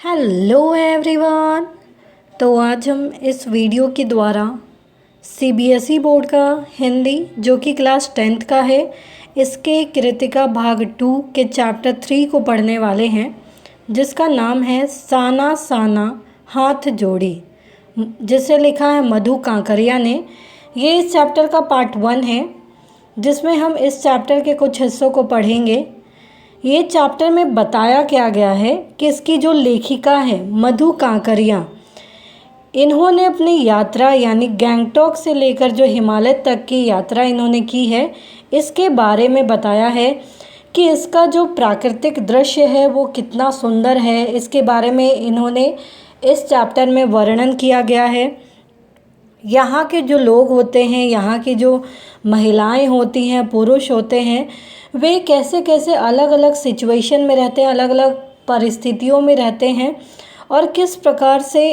Hello everyone. तो आज हम इस वीडियो के द्वारा सीबीएसई बोर्ड का हिंदी जो कि क्लास 10th का है, इसके कृतिका भाग 2 के चैप्टर 3 को पढ़ने वाले हैं, जिसका नाम है साना साना हाथ जोड़ी, जिसे लिखा है मधु कांकरिया ने। ये इस चैप्टर का पार्ट 1 है, जिसमें हम इस चैप्टर के कुछ हिस्सों को पढ़ेंगे। ये चैप्टर में बताया क्या गया है कि इसकी जो लेखिका है मधु कांकरिया, इन्होंने अपनी यात्रा यानी गैंगटॉक से लेकर जो हिमालय तक की यात्रा इन्होंने की है, इसके बारे में बताया है कि इसका जो प्राकृतिक दृश्य है वो कितना सुंदर है। इसके बारे में इन्होंने इस चैप्टर में वर्णन किया गया है। यहाँ के जो लोग होते हैं, यहाँ की जो महिलाएं होती हैं, पुरुष होते हैं, वे कैसे कैसे अलग अलग सिचुएशन में रहते हैं, अलग अलग परिस्थितियों में रहते हैं और किस प्रकार से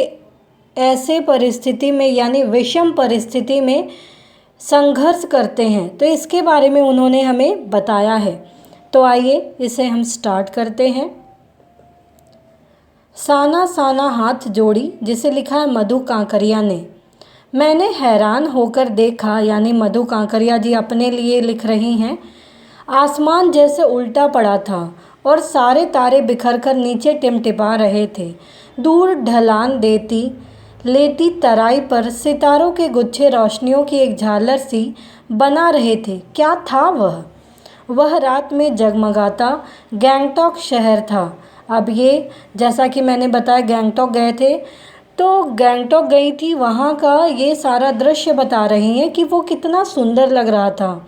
ऐसे परिस्थिति में यानी विषम परिस्थिति में संघर्ष करते हैं। तो इसके बारे में उन्होंने हमें बताया है। तो आइए इसे हम स्टार्ट करते हैं। साना साना हाथ जोड़ी, जिसे लिखा है मधु कांकरिया ने। मैंने हैरान होकर देखा, यानी मधु कांकरिया जी अपने लिए लिख रही हैं। आसमान जैसे उल्टा पड़ा था और सारे तारे बिखर कर नीचे टिमटिमा रहे थे। दूर ढलान देती लेती तराई पर सितारों के गुच्छे रोशनियों की एक झालर सी बना रहे थे। क्या था वह रात में जगमगाता गैंगटॉक शहर था। अब ये, जैसा कि मैंने बताया, गैंगटॉक गए थे, तो गैंगटॉक गई थी, वहाँ का ये सारा दृश्य बता रही हैं कि वो कितना सुंदर लग रहा था।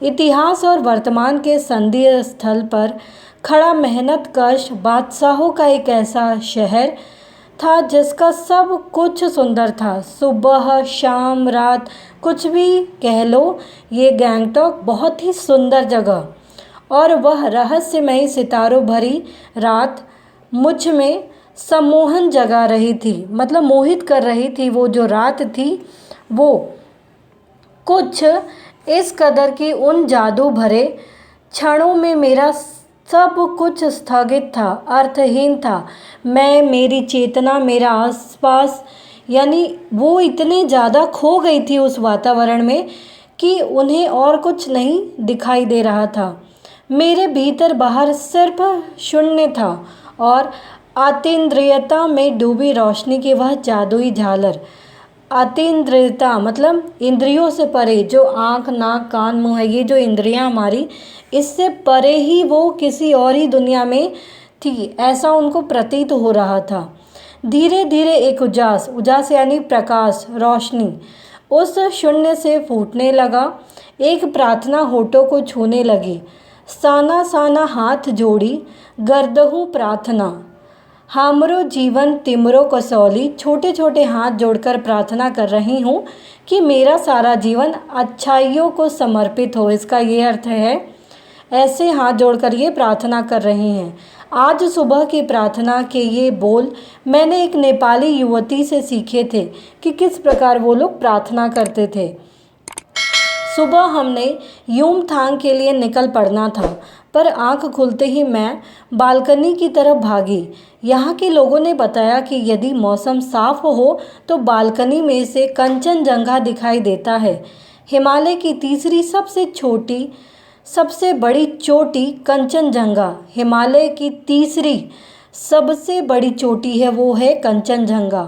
इतिहास और वर्तमान के संधि स्थल पर खड़ा मेहनतकश बादशाहों का एक ऐसा शहर था जिसका सब कुछ सुंदर था। सुबह शाम रात कुछ भी कह लो, ये गैंगटॉक बहुत ही सुंदर जगह। और वह रहस्यमयी सितारों भरी रात मुझ में सम्मोहन जगा रही थी, मतलब मोहित कर रही थी। वो जो रात थी वो कुछ इस कदर की उन जादू भरे क्षणों में मेरा सब कुछ स्थगित था, अर्थहीन था। मैं, मेरी चेतना, मेरा आसपास, यानी वो इतने ज़्यादा खो गई थी उस वातावरण में कि उन्हें और कुछ नहीं दिखाई दे रहा था। मेरे भीतर बाहर सिर्फ शून्य था और अतीन्द्रियता में डूबी रोशनी की वह जादुई झालर। अतीन्द्रियता मतलब इंद्रियों से परे, जो आँख नाक कान मुँह है, ये जो इंद्रियां हमारी, इससे परे ही वो किसी और ही दुनिया में थी, ऐसा उनको प्रतीत हो रहा था। धीरे धीरे एक उजास, उजास यानी प्रकाश, रोशनी उस शून्य से फूटने लगा। एक प्रार्थना होठों को छूने लगी। साना साना हाथ जोड़ी गर्दहूँ प्रार्थना, हमरो जीवन तिमरो कसौली। छोटे छोटे हाथ जोड़कर प्रार्थना कर रही हूँ कि मेरा सारा जीवन अच्छाइयों को समर्पित हो। इसका ये अर्थ है, ऐसे हाथ जोड़कर ये प्रार्थना कर रही हैं। आज सुबह की प्रार्थना के ये बोल मैंने एक नेपाली युवती से सीखे थे कि किस प्रकार वो लोग प्रार्थना करते थे। सुबह हमने यूमथांग के लिए निकल पड़ना था, पर आंख खुलते ही मैं बालकनी की तरफ भागी। यहाँ के लोगों ने बताया कि यदि मौसम साफ हो तो बालकनी में से कंचनजंगा दिखाई देता है। हिमालय की तीसरी सबसे छोटी सबसे बड़ी चोटी कंचनजंगा, हिमालय की तीसरी सबसे बड़ी चोटी है, वो है कंचनजंगा।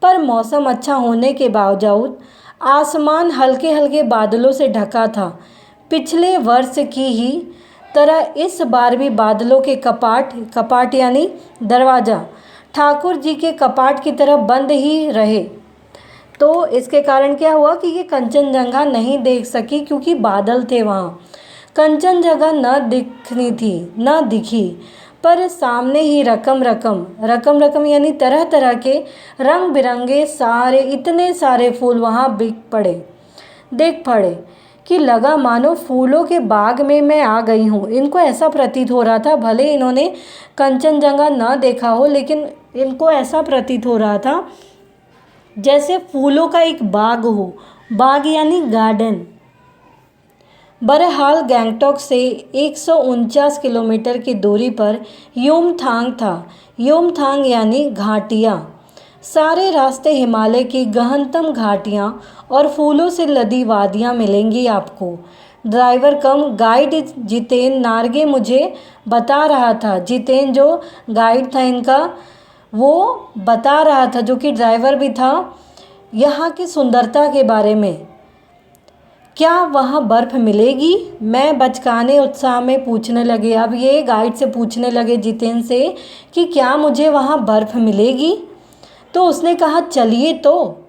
पर मौसम अच्छा होने के बावजूद आसमान हल्के हल्के बादलों से ढका था। पिछले वर्ष की ही तरह इस बार भी बादलों के कपाट यानी दरवाज़ा ठाकुर जी के कपाट की तरह बंद ही रहे। तो इसके कारण क्या हुआ कि ये कंचनजंगा नहीं देख सकी, क्योंकि बादल थे वहाँ। कंचनजंगा न दिखनी थी, न दिखी, पर सामने ही रकम रकम यानी तरह तरह के रंग बिरंगे सारे, इतने सारे फूल वहाँ देख पड़े कि लगा मानो फूलों के बाग में मैं आ गई हूँ। इनको ऐसा प्रतीत हो रहा था, भले इन्होंने कंचनजंगा न देखा हो, लेकिन इनको ऐसा प्रतीत हो रहा था जैसे फूलों का एक बाग हो। बाग यानी गार्डन। बहरहाल गैंगटॉक से 149 किलोमीटर की दूरी पर युमथांग था। युमथांग यानी घाटियाँ। सारे रास्ते हिमालय की गहनतम घाटियाँ और फूलों से लदी वादियाँ मिलेंगी आपको। ड्राइवर कम गाइड जितेन नार्गे मुझे बता रहा था। जितेन जो गाइड था इनका, वो बता रहा था, जो कि ड्राइवर भी था, यहाँ की सुंदरता के बारे में। क्या वहाँ बर्फ़ मिलेगी? मैं बचकाने उत्साह में पूछने लगे। अब ये गाइड से पूछने लगे जितेन से कि क्या मुझे वहाँ बर्फ़ मिलेगी? तो उसने कहा चलिए तो।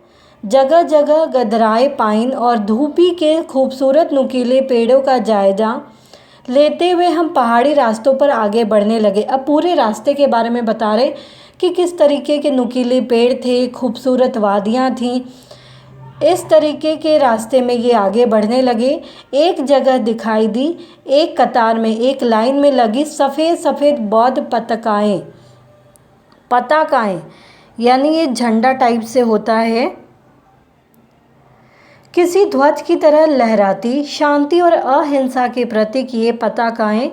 जगह जगह गदराए पाइन और धूपी के खूबसूरत नुकीले पेड़ों का जायजा लेते हुए हम पहाड़ी रास्तों पर आगे बढ़ने लगे। अब पूरे रास्ते के बारे में बता रहे कि किस तरीके के नुकीले पेड़ थे, खूबसूरत वादियाँ थीं। इस तरीके के रास्ते में ये आगे बढ़ने लगे। एक जगह दिखाई दी, एक कतार में, एक लाइन में लगी सफ़ेद सफ़ेद बौद्ध पताकाएँ, यानी ये झंडा टाइप से होता है, किसी ध्वज की तरह लहराती, शांति और अहिंसा के प्रतीक ये पताकाएँ,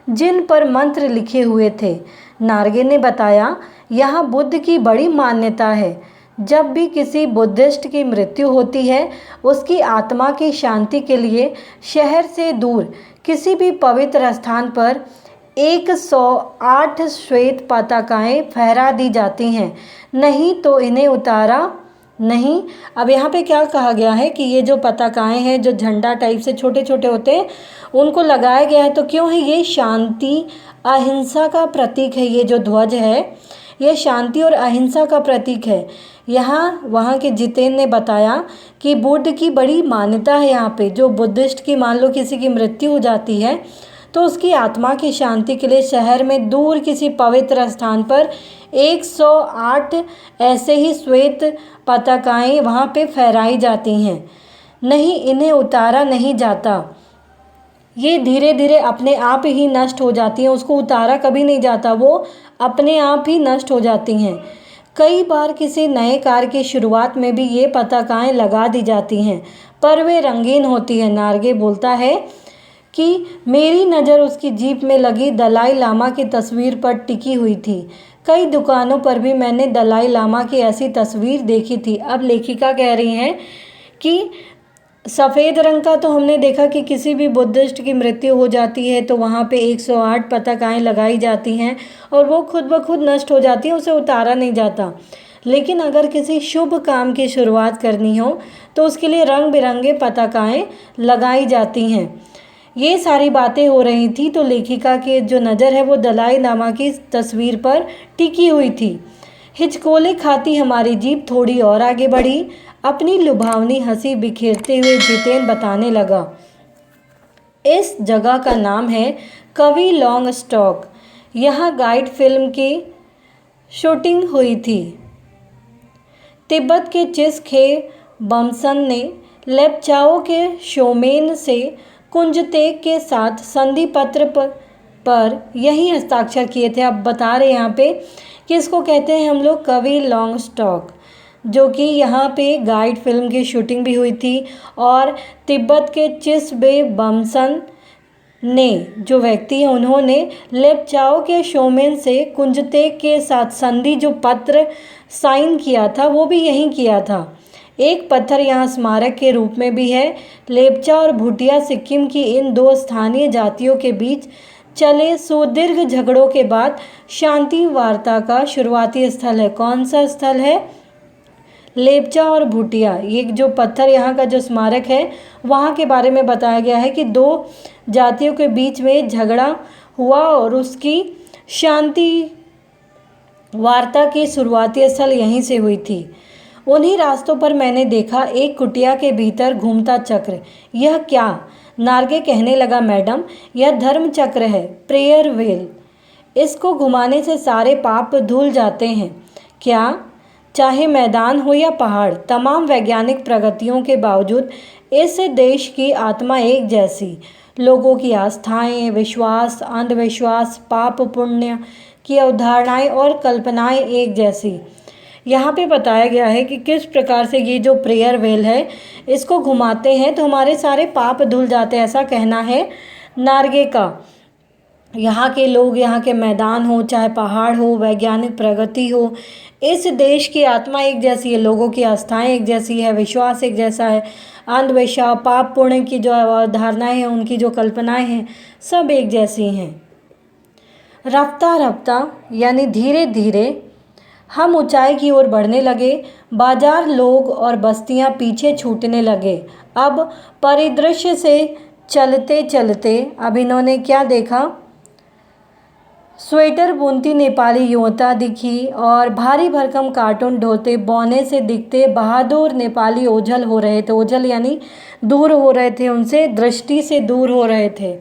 जिन पर मंत्र लिखे हुए थे। नार्गे ने बताया, यहाँ बुद्ध की बड़ी मान्यता है। जब भी किसी बुद्धिस्ट की मृत्यु होती है, उसकी आत्मा की शांति के लिए शहर से दूर किसी भी पवित्र स्थान पर 108 श्वेत पताकाएँ फहरा दी जाती हैं, नहीं तो इन्हें उतारा नहीं। अब यहाँ पे क्या कहा गया है कि ये जो पताकाएँ हैं, जो झंडा टाइप से छोटे छोटे होते हैं, उनको लगाया गया है। तो क्यों है? ये शांति अहिंसा का प्रतीक है। ये जो ध्वज है, ये शांति और अहिंसा का प्रतीक है। यहाँ वहाँ के जितेन ने बताया कि बुद्ध की बड़ी मान्यता है यहाँ पे। जो बुद्धिस्ट की, मान लो किसी की मृत्यु हो जाती है, तो उसकी आत्मा की शांति के लिए शहर में दूर किसी पवित्र स्थान पर 108 ऐसे ही श्वेत पताकाएँ वहाँ पे फहराई जाती हैं, नहीं इन्हें उतारा नहीं जाता। ये धीरे धीरे अपने आप ही नष्ट हो जाती हैं, उसको उतारा कभी नहीं जाता, वो अपने आप ही नष्ट हो जाती हैं। कई बार किसी नए कार्य की शुरुआत में भी ये पताकाएँ लगा दी जाती हैं, पर वे रंगीन होती हैं। नार्गे बोलता है कि मेरी नज़र उसकी जीप में लगी दलाई लामा की तस्वीर पर टिकी हुई थी। कई दुकानों पर भी मैंने दलाई लामा की ऐसी तस्वीर देखी थी। अब लेखिका कह रही हैं कि सफ़ेद रंग का तो हमने देखा कि किसी भी बुद्धिस्ट की मृत्यु हो जाती है तो वहाँ पे 108 पताकाएँ लगाई जाती हैं और वो खुद ब खुद नष्ट हो जाती हैं, उसे उतारा नहीं जाता। लेकिन अगर किसी शुभ काम की शुरुआत करनी हो तो उसके लिए रंग बिरंगे पताकाएँ लगाई जाती हैं। ये सारी बातें हो रही थी तो लेखिका की जो नज़र है वो दलाई लामा की तस्वीर पर टिकी हुई थी। हिचकोले खाती हमारी जीप थोड़ी और आगे बढ़ी। अपनी लुभावनी हंसी बिखेरते हुए जितेन बताने लगा, इस जगह का नाम है कवि लॉन्ग स्टॉक। यहाँ गाइड फिल्म की शूटिंग हुई थी। तिब्बत के चिस्खे बमसन ने लेप्चाओ के शोमेन से कुंजतेग के साथ संधि पत्र पर यही हस्ताक्षर किए थे। अब बता रहे यहाँ पे कि इसको कहते हैं हम लोग कवि लॉन्ग स्टॉक, जो कि यहाँ पे गाइड फिल्म की शूटिंग भी हुई थी। और तिब्बत के चिस्बे बमसन ने, जो व्यक्ति हैं, उन्होंने लेप्चाओ के शोमेन से कुंजतेग के साथ संधि जो पत्र साइन किया था वो भी यहीं किया था। एक पत्थर यहाँ स्मारक के रूप में भी है। लेप्चा और भूटिया सिक्किम की इन दो स्थानीय जातियों के बीच चले सुदीर्घ झगड़ों के बाद शांति वार्ता का शुरुआती स्थल है। कौन सा स्थल है? लेप्चा और भूटिया। ये जो पत्थर, यहाँ का जो स्मारक है, वहाँ के बारे में बताया गया है कि दो जातियों के बीच में झगड़ा हुआ और उसकी शांति वार्ता की शुरुआती स्थल यहीं से हुई थी। उन्हीं रास्तों पर मैंने देखा एक कुटिया के भीतर घूमता चक्र। यह क्या? नार्गे कहने लगा, मैडम, यह धर्म चक्र है, प्रेयर व्हील। इसको घुमाने से सारे पाप धुल जाते हैं। क्या? चाहे मैदान हो या पहाड़, तमाम वैज्ञानिक प्रगतियों के बावजूद इस देश की आत्मा एक जैसी। लोगों की आस्थाएं, विश्वास, अंधविश्वास, पाप पुण्य की अवधारणाएं और कल्पनाएं एक जैसी। यहाँ पे बताया गया है कि किस प्रकार से ये जो प्रेयर व्हील है इसको घुमाते हैं तो हमारे सारे पाप धुल जाते हैं, ऐसा कहना है नार्गे का। यहाँ के लोग, यहाँ के मैदान हो, चाहे पहाड़ हो, वैज्ञानिक प्रगति हो, इस देश की आत्मा एक जैसी है, लोगों की आस्थाएं एक जैसी है, विश्वास एक जैसा है, अंधविश्वास, पाप पुण्य की जो धारणाएं हैं, उनकी जो कल्पनाएं हैं, सब एक जैसी हैं। रफ्ता रफ्ता यानी धीरे धीरे हम ऊंचाई की ओर बढ़ने लगे। बाजार, लोग और बस्तियां पीछे छूटने लगे। अब परिदृश्य से चलते चलते अब इन्होंने क्या देखा? स्वेटर बुनती नेपाली युवता दिखी और भारी भरकम कार्टून ढोते बौने से दिखते बहादुर नेपाली ओझल हो रहे थे। ओझल यानी दूर हो रहे थे, उनसे दृष्टि से दूर हो रहे थे।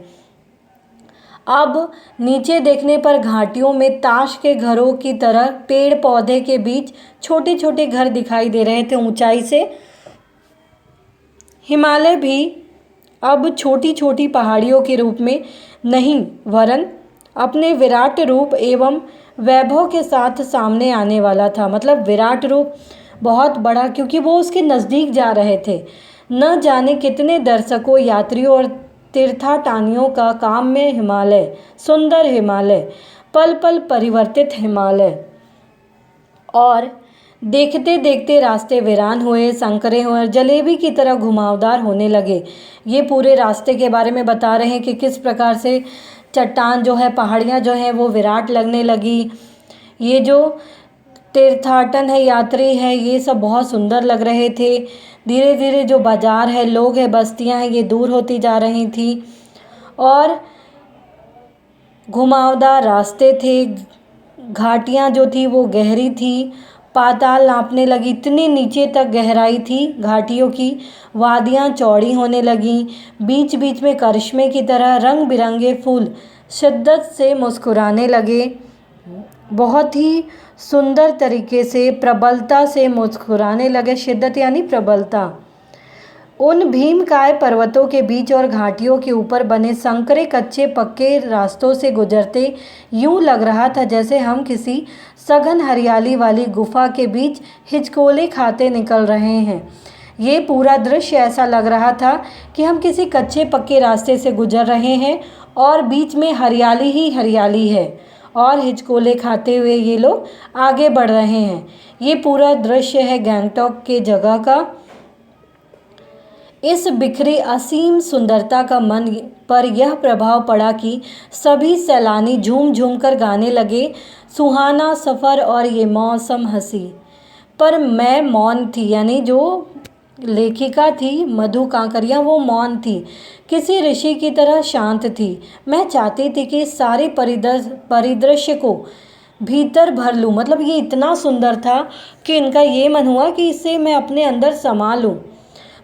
अब नीचे देखने पर घाटियों में ताश के घरों की तरह पेड़ पौधे के बीच छोटे छोटे घर दिखाई दे रहे थे। ऊंचाई से हिमालय भी अब छोटी छोटी पहाड़ियों के रूप में नहीं, वरन अपने विराट रूप एवं वैभव के साथ सामने आने वाला था। मतलब विराट रूप बहुत बड़ा, क्योंकि वो उसके नज़दीक जा रहे थे। न जाने कितने दर्शकों, यात्रियों और तीर्थाटनियों का काम में हिमालय, सुंदर हिमालय, पल पल परिवर्तित हिमालय। और देखते देखते रास्ते वीरान हुए, संकरे हुए और जलेबी की तरह घुमावदार होने लगे। ये पूरे रास्ते के बारे में बता रहे हैं कि किस प्रकार से चट्टान जो है, पहाड़ियाँ जो हैं वो विराट लगने लगी। ये जो तीर्थाटन है, यात्री है, ये सब बहुत सुंदर लग रहे थे। धीरे धीरे जो बाजार है, लोग हैं, बस्तियाँ हैं, ये दूर होती जा रही थी और घुमावदार रास्ते थे। घाटियाँ जो थी वो गहरी थी, पाताल नापने लगी, इतनी नीचे तक गहराई थी घाटियों की। वादियाँ चौड़ी होने लगीं, बीच बीच में करिश्मे की तरह रंग बिरंगे फूल शिद्दत से मुस्कुराने लगे। बहुत ही सुंदर तरीके से, प्रबलता से मुस्कुराने लगे। शिद्दत यानी प्रबलता। उन भीमकाय पर्वतों के बीच और घाटियों के ऊपर बने संकरे कच्चे पक्के रास्तों से गुजरते यूं लग रहा था जैसे हम किसी सघन हरियाली वाली गुफा के बीच हिचकोले खाते निकल रहे हैं। ये पूरा दृश्य ऐसा लग रहा था कि हम किसी कच्चे पक्के रास्ते से गुजर रहे हैं और बीच में हरियाली ही हरियाली है और हिचकोले खाते हुए ये लोग आगे बढ़ रहे हैं। ये पूरा दृश्य है गैंगटॉक के जगह का। इस बिखरी असीम सुंदरता का मन पर यह प्रभाव पड़ा कि सभी सैलानी झूम झूम कर गाने लगे, सुहाना सफ़र और ये मौसम हंसी। पर मैं मौन थी, यानी जो लेखिका थी मधु कांकरिया, वो मौन थी, किसी ऋषि की तरह शांत थी। मैं चाहती थी कि इस सारे परिदृश्य को भीतर भर लूँ। मतलब ये इतना सुंदर था कि इनका ये मन हुआ कि इसे मैं अपने अंदर समा लूँ।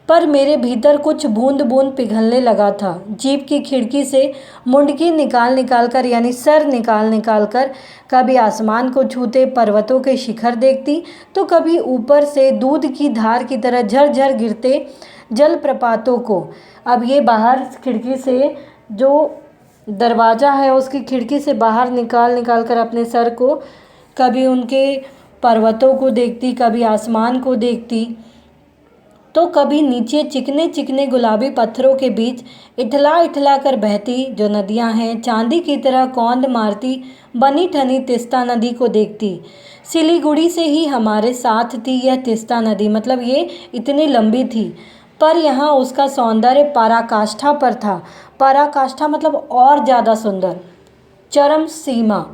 पर मेरे भीतर कुछ बूंद बूंद पिघलने लगा था। जीप की खिड़की से मुंडकी निकाल निकाल कर, यानी सर निकाल निकाल कर, कभी आसमान को छूते पर्वतों के शिखर देखती तो कभी ऊपर से दूध की धार की तरह झरझर गिरते जलप्रपातों को। अब ये बाहर खिड़की से, जो दरवाज़ा है उसकी खिड़की से बाहर निकाल निकाल कर अपने सर को कभी उनके पर्वतों को देखती, कभी आसमान को देखती, तो कभी नीचे चिकने चिकने गुलाबी पत्थरों के बीच इठला इठला कर बहती जो नदियां हैं, चांदी की तरह कौंध मारती बनी ठनी तिस्ता नदी को देखती। सिलीगुड़ी से ही हमारे साथ थी यह तिस्ता नदी। मतलब ये इतनी लंबी थी, पर यहाँ उसका सौंदर्य पराकाष्ठा पर था। पराकाष्ठा मतलब और ज़्यादा सुंदर, चरम सीमा।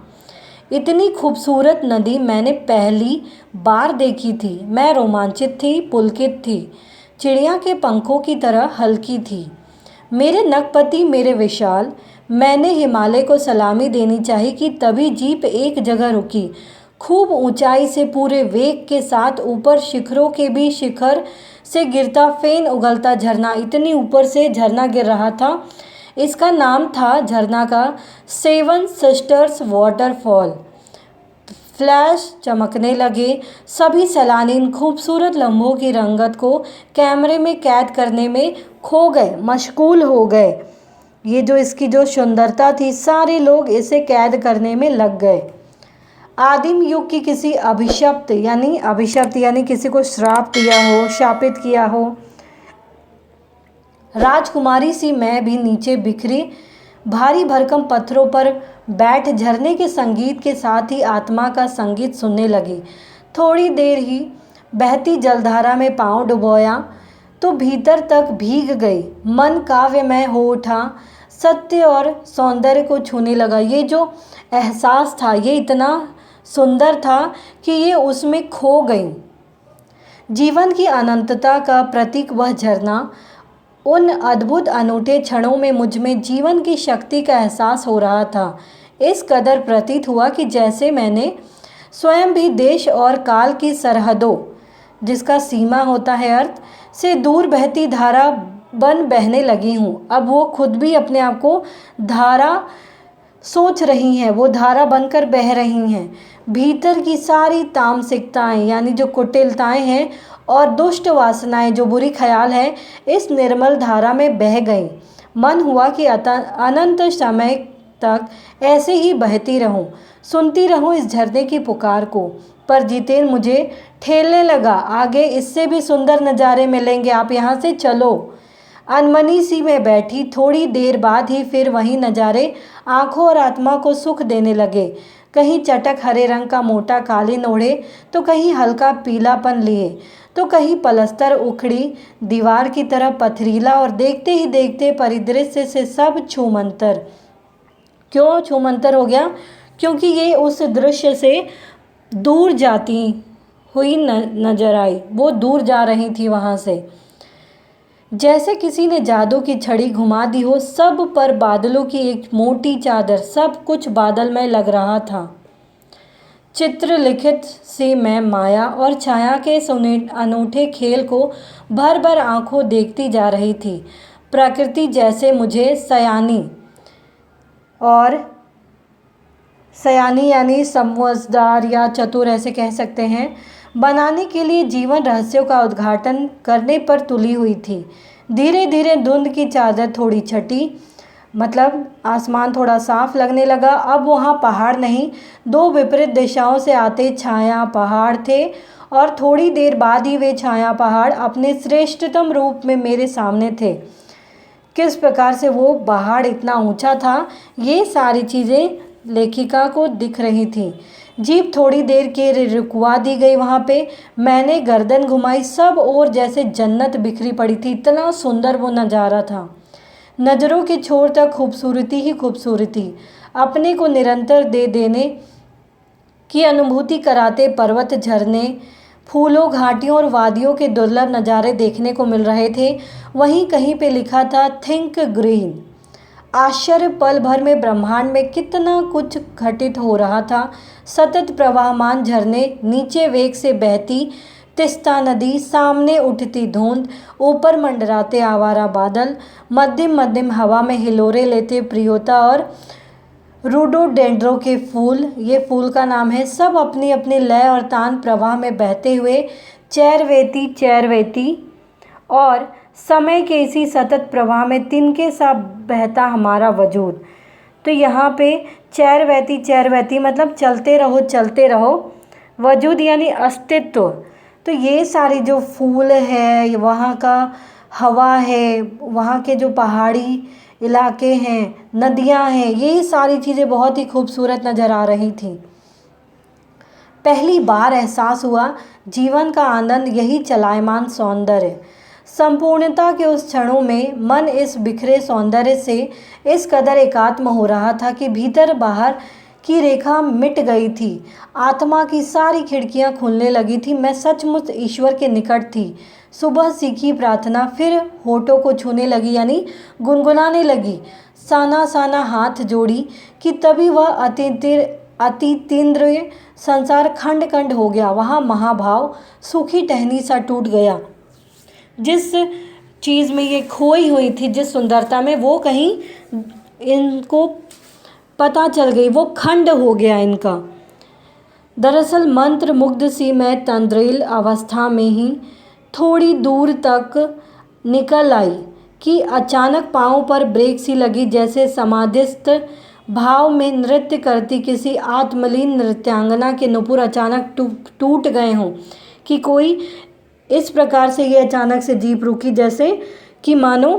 इतनी खूबसूरत नदी मैंने पहली बार देखी थी। मैं रोमांचित थी, पुलकित थी, चिड़िया के पंखों की तरह हल्की थी। मेरे नखपति, मेरे विशाल। मैंने हिमालय को सलामी देनी चाहिए कि तभी जीप एक जगह रुकी। खूब ऊंचाई से पूरे वेग के साथ ऊपर शिखरों के भी शिखर से गिरता फेन उगलता झरना। इतनी ऊपर से झरना गिर रहा था। इसका नाम था झरना का सेवन सिस्टर्स वाटरफॉल। फ्लैश चमकने लगे। सभी सैलानी इन खूबसूरत लम्हों की रंगत को कैमरे में कैद करने में खो गए, मशगूल हो गए। ये जो इसकी जो सुंदरता थी, सारे लोग इसे कैद करने में लग गए। आदिम युग की किसी अभिशप्त यानी किसी को श्राप दिया हो, शापित किया हो राजकुमारी सी मैं भी नीचे बिखरी भारी भरकम पत्थरों पर बैठ झरने के संगीत के साथ ही आत्मा का संगीत सुनने लगी। थोड़ी देर ही बहती जलधारा में पांव डुबोया तो भीतर तक भीग गई। मन काव्यमय हो उठा, सत्य और सौंदर्य को छूने लगा। ये जो एहसास था ये इतना सुंदर था कि ये उसमें खो गई। जीवन की अनंतता का प्रतीक वह झरना, उन अद्भुत अनूठे क्षणों में मुझ में जीवन की शक्ति का एहसास हो रहा था। इस कदर प्रतीत हुआ कि जैसे मैंने स्वयं भी देश और काल की सरहदों, जिसका सीमा होता है अर्थ, से दूर बहती धारा बन बहने लगी हूँ। अब वो खुद भी अपने आप को धारा सोच रही हैं, वो धारा बनकर बह रही हैं। भीतर की सारी तामसिकताएं यानी जो कुटिलताएं हैं और दुष्ट वासनाएं, जो बुरी ख्याल है, इस निर्मल धारा में बह गईं। मन हुआ कि अनंत समय तक ऐसे ही बहती रहूं, सुनती रहूं इस झरने की पुकार को। पर जितेन मुझे ठेलने लगा, आगे इससे भी सुंदर नज़ारे मिलेंगे, आप यहाँ से चलो। अनमनी सी में बैठी थोड़ी देर बाद ही फिर वही नज़ारे आंखों और आत्मा को सुख देने लगे। कहीं चटक हरे रंग का मोटा कालीन ओढ़े तो कहीं हल्का पीलापन लिए तो कहीं पलस्तर उखड़ी दीवार की तरह पथरीला, और देखते ही देखते परिदृश्य से सब छूमंतर। क्यों छूमंतर हो गया? क्योंकि ये उस दृश्य से दूर जाती हुई नजर आई। वो दूर जा रही थी वहाँ से, जैसे किसी ने जादू की छड़ी घुमा दी हो। सब पर बादलों की एक मोटी चादर, सब कुछ बादलमय लग रहा था। चित्र लिखित सी मैं माया और छाया के अनूठे खेल को भर भर आंखों देखती जा रही थी। प्रकृति जैसे मुझे सयानी यानी समझदार या चतुर ऐसे कह सकते हैं, बनाने के लिए जीवन रहस्यों का उद्घाटन करने पर तुली हुई थी। धीरे धीरे धुंध की चादर थोड़ी छटी, मतलब आसमान थोड़ा साफ लगने लगा। अब वहाँ पहाड़ नहीं, दो विपरीत दिशाओं से आते छाया पहाड़ थे, और थोड़ी देर बाद ही वे छाया पहाड़ अपने श्रेष्ठतम रूप में मेरे सामने थे। किस प्रकार से वो पहाड़ इतना ऊंचा था, ये सारी चीज़ें लेखिका को दिख रही थी। जीप थोड़ी देर के रुकवा दी गई वहाँ पे। मैंने गर्दन घुमाई, सब और जैसे जन्नत बिखरी पड़ी थी। इतना सुंदर वो नज़ारा था, नज़रों के छोर तक खूबसूरती ही खूबसूरती, अपने को निरंतर दे देने की अनुभूति कराते पर्वत, झरने, फूलों, घाटियों और वादियों के दुर्लभ नज़ारे देखने को मिल रहे थे। वहीं कहीं पे लिखा था थिंक ग्रीन। आश्चर्य, पल भर में ब्रह्मांड में कितना कुछ घटित हो रहा था। सतत प्रवाहमान झरने, नीचे वेग से बहती तिस्ता नदी, सामने उठती धुंध, ऊपर मंडराते आवारा बादल, मध्यम मध्यम हवा में हिलोरे लेते प्रियोता और रोडोडेंड्रो के फूल, ये फूल का नाम है, सब अपनी अपनी लय और तान प्रवाह में बहते हुए चैरवेती और समय के इसी सतत प्रवाह में तिनके सा बहता हमारा वजूद। तो यहाँ पे चैरवेती मतलब चलते रहो, वजूद यानी अस्तित्व। तो ये सारी जो फूल है, वहाँ का हवा है, वहाँ के जो पहाड़ी इलाके हैं, नदियाँ हैं, ये सारी चीज़ें बहुत ही खूबसूरत नज़र आ रही थी। पहली बार एहसास हुआ जीवन का आनंद यही चलायमान सौंदर्य। संपूर्णता के उस क्षणों में मन इस बिखरे सौंदर्य से इस कदर एकात्म हो रहा था कि भीतर बाहर की रेखा मिट गई थी। आत्मा की सारी खिड़कियां खुलने लगी थी। मैं सचमुच ईश्वर के निकट थी। सुबह सीखी प्रार्थना फिर होठों को छूने लगी, यानी गुनगुनाने लगी। साना साना हाथ जोड़ी कि तभी वह अतीन्द्रिय संसार खंड खंड हो गया। वहाँ महाभाव सूखी टहनी सा टूट गया। जिस चीज़ में ये खोई हुई थी, जिस सुंदरता में, वो कहीं इनको पता चल गई, वो खंड हो गया इनका। दरअसल मंत्र मुग्ध सी मैं तंद्रिल अवस्था में ही थोड़ी दूर तक निकल आई कि अचानक पाँव पर ब्रेक सी लगी, जैसे समाधिस्थ भाव में नृत्य करती किसी आत्मलीन नृत्यांगना के नुपुर अचानक टूट गए हों, कि कोई इस प्रकार से ये अचानक से जीप रुकी, जैसे कि मानो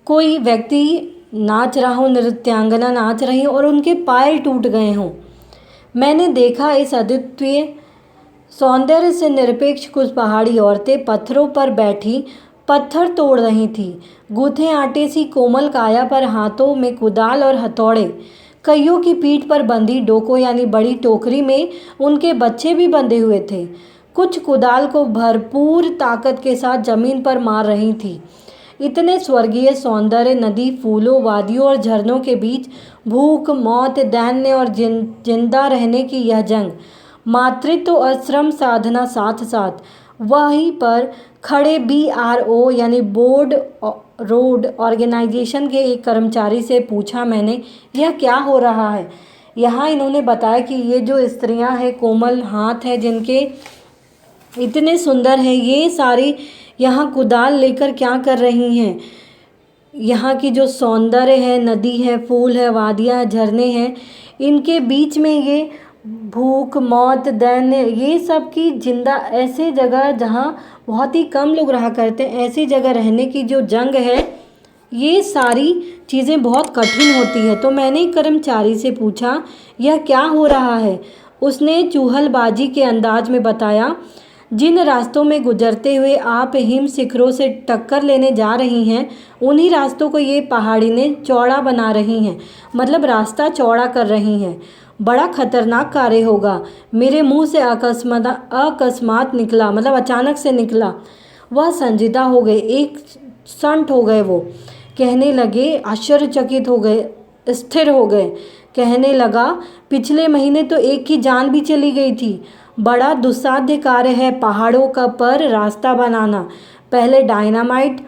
कोई व्यक्ति नाच रहा हो, नृत्यांगना नाच रही हो और उनके पायल टूट गए हों। मैंने देखा इस अद्वितीय सौंदर्य से निरपेक्ष कुछ पहाड़ी औरतें पत्थरों पर बैठी पत्थर तोड़ रही थीं। गूथे आटे सी कोमल काया पर हाथों में कुदाल और हथौड़े, कईयों की पीठ पर बंधी डोको यानी बड़ी टोकरी में उनके बच्चे भी बंधे हुए थे। कुछ कुदाल को भरपूर ताकत के साथ जमीन पर मार रही थी। इतने स्वर्गीय सौंदर्य, नदी, फूलों, वादियों और झरनों के बीच भूख, मौत, दैन्य और जिंदा रहने की यह जंग, मातृत्व और श्रम साधना साथ साथ। वहीं पर खड़े BRO यानी बोर्ड रोड ऑर्गेनाइजेशन के एक कर्मचारी से पूछा मैंने, यह क्या हो रहा है? यहाँ इन्होंने बताया कि ये जो स्त्रियां हैं, कोमल हाथ है जिनके, इतने सुंदर हैं, ये सारी यहाँ कुदाल लेकर क्या कर रही हैं? यहाँ की जो सौंदर्य है, नदी है, फूल है, वादियाँ, झरने हैं, इनके बीच में ये भूख, मौत, दैन्य, ये सब की जिंदा, ऐसे जगह जहाँ बहुत ही कम लोग रहा करते हैं, ऐसी जगह रहने की जो जंग है, ये सारी चीज़ें बहुत कठिन होती है। तो मैंने एक कर्मचारी से पूछा, यह क्या हो रहा है? उसने चूहलबाजी के अंदाज में बताया, जिन रास्तों में गुजरते हुए आप हिम शिखरों से टक्कर लेने जा रही हैं, उन्हीं रास्तों को ये पहाड़ी ने चौड़ा बना रही हैं, मतलब रास्ता चौड़ा कर रही हैं। बड़ा खतरनाक कार्य होगा। मेरे मुंह से अकस्मात निकला, मतलब अचानक से निकला। वह संजीदा हो गए, एक संट हो गए। वो कहने लगे, आश्चर्यचकित हो गए, स्थिर हो गए। कहने लगा, पिछले महीने तो एक की जान भी चली गई थी। बड़ा दुस्साध्य कार्य है पहाड़ों का पर रास्ता बनाना। पहले डायनामाइट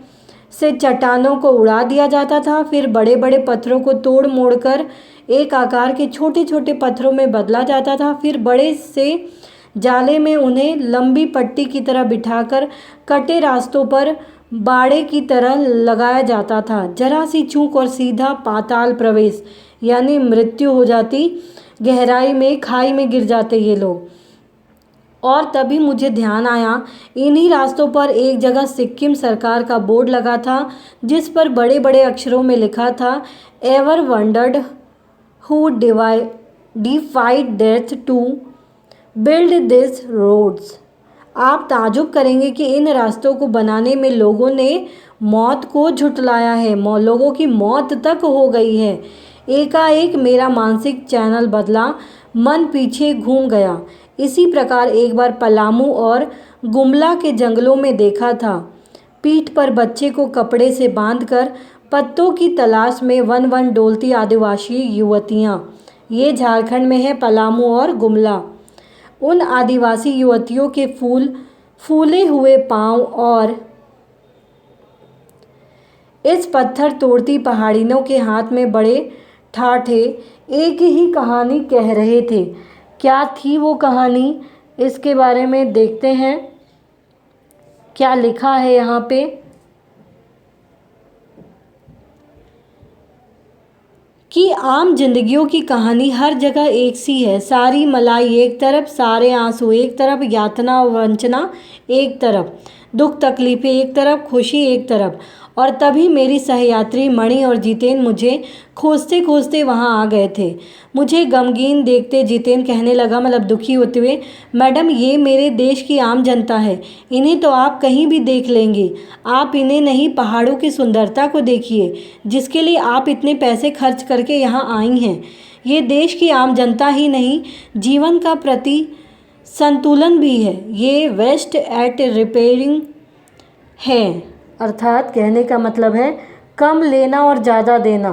से चट्टानों को उड़ा दिया जाता था, फिर बड़े बड़े पत्थरों को तोड़ मोड़ कर एक आकार के छोटे छोटे पत्थरों में बदला जाता था, फिर बड़े से जाले में उन्हें लंबी पट्टी की तरह बिठाकर कटे रास्तों पर बाड़े की तरह लगाया जाता था। जरा सी चूक और सीधा पाताल प्रवेश, यानी मृत्यु हो जाती, गहराई में, खाई में गिर जाते ये लोग। और तभी मुझे ध्यान आया, इन्हीं रास्तों पर एक जगह सिक्किम सरकार का बोर्ड लगा था, जिस पर बड़े बड़े अक्षरों में लिखा था, ever wondered who defied death to build this roads. आप ताजुब करेंगे कि इन रास्तों को बनाने में लोगों ने मौत को झुटलाया है, लोगों की मौत तक हो गई है। एकाएक मेरा मानसिक चैनल बदला, मन पीछे घूम गया। इसी प्रकार एक बार पलामू और गुमला के जंगलों में देखा था। पीठ पर बच्चे को कपड़े से बांधकर पत्तों की तलाश में वन वन डोलती आदिवासी युवतियाँ। ये झारखंड में है, पलामू और गुमला। उन आदिवासी युवतियों के फूले हुए पांव और इस पत्थर तोड़ती पहाड़ियों के हाथ में बड़े ठाठे एक ही कहानी कह रहे थे। क्या थी वो कहानी, इसके बारे में देखते हैं क्या लिखा है यहाँ पे। कि आम जिंदगियों की कहानी हर जगह एक सी है। सारी मलाई एक तरफ, सारे आंसू एक तरफ, यातना वंचना एक तरफ, दुख तकलीफें एक तरफ, खुशी एक तरफ। और तभी मेरी सहयात्री मणि और जितेन मुझे खोजते खोजते वहाँ आ गए थे। मुझे गमगीन देखते जितेन कहने लगा, मतलब दुखी होते हुए, मैडम ये मेरे देश की आम जनता है, इन्हें तो आप कहीं भी देख लेंगे। आप इन्हें नहीं, पहाड़ों की सुंदरता को देखिए, जिसके लिए आप इतने पैसे खर्च करके यहाँ आई हैं। ये देश की आम जनता ही नहीं, जीवन का प्रति संतुलन भी है। ये वेस्ट एट रिपेयरिंग है, अर्थात कहने का मतलब है कम लेना और ज़्यादा देना।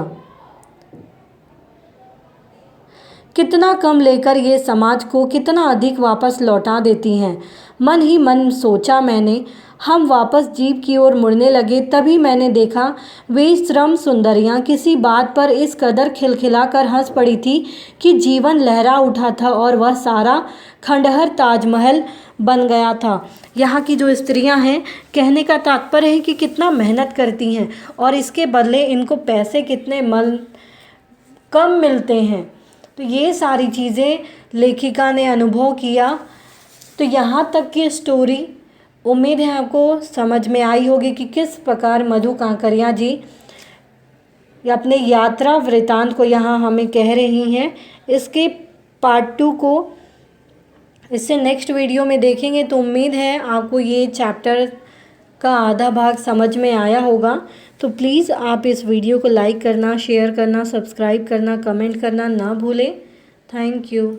कितना कम लेकर ये समाज को कितना अधिक वापस लौटा देती हैं। मन ही मन सोचा मैंने। हम वापस जीप की ओर मुड़ने लगे, तभी मैंने देखा वे श्रम सुंदरियाँ किसी बात पर इस कदर खिलखिला कर हंस पड़ी थी कि जीवन लहरा उठा था और वह सारा खंडहर ताजमहल बन गया था। यहाँ की जो स्त्रियाँ हैं, कहने का तात्पर्य है कि कितना मेहनत करती हैं और इसके बदले इनको पैसे कितने कम मिलते हैं। तो ये सारी चीज़ें लेखिका ने अनुभव किया। तो यहाँ तक की स्टोरी उम्मीद है आपको समझ में आई होगी कि किस प्रकार मधु कांकरिया जी अपने यात्रा वृतांत को यहाँ हमें कह रही हैं। इसके पार्ट 2 को इससे नेक्स्ट वीडियो में देखेंगे। तो उम्मीद है आपको ये चैप्टर का आधा भाग समझ में आया होगा। तो प्लीज़ आप इस वीडियो को लाइक करना, शेयर करना, सब्सक्राइब करना, कमेंट करना ना भूलें। Thank you.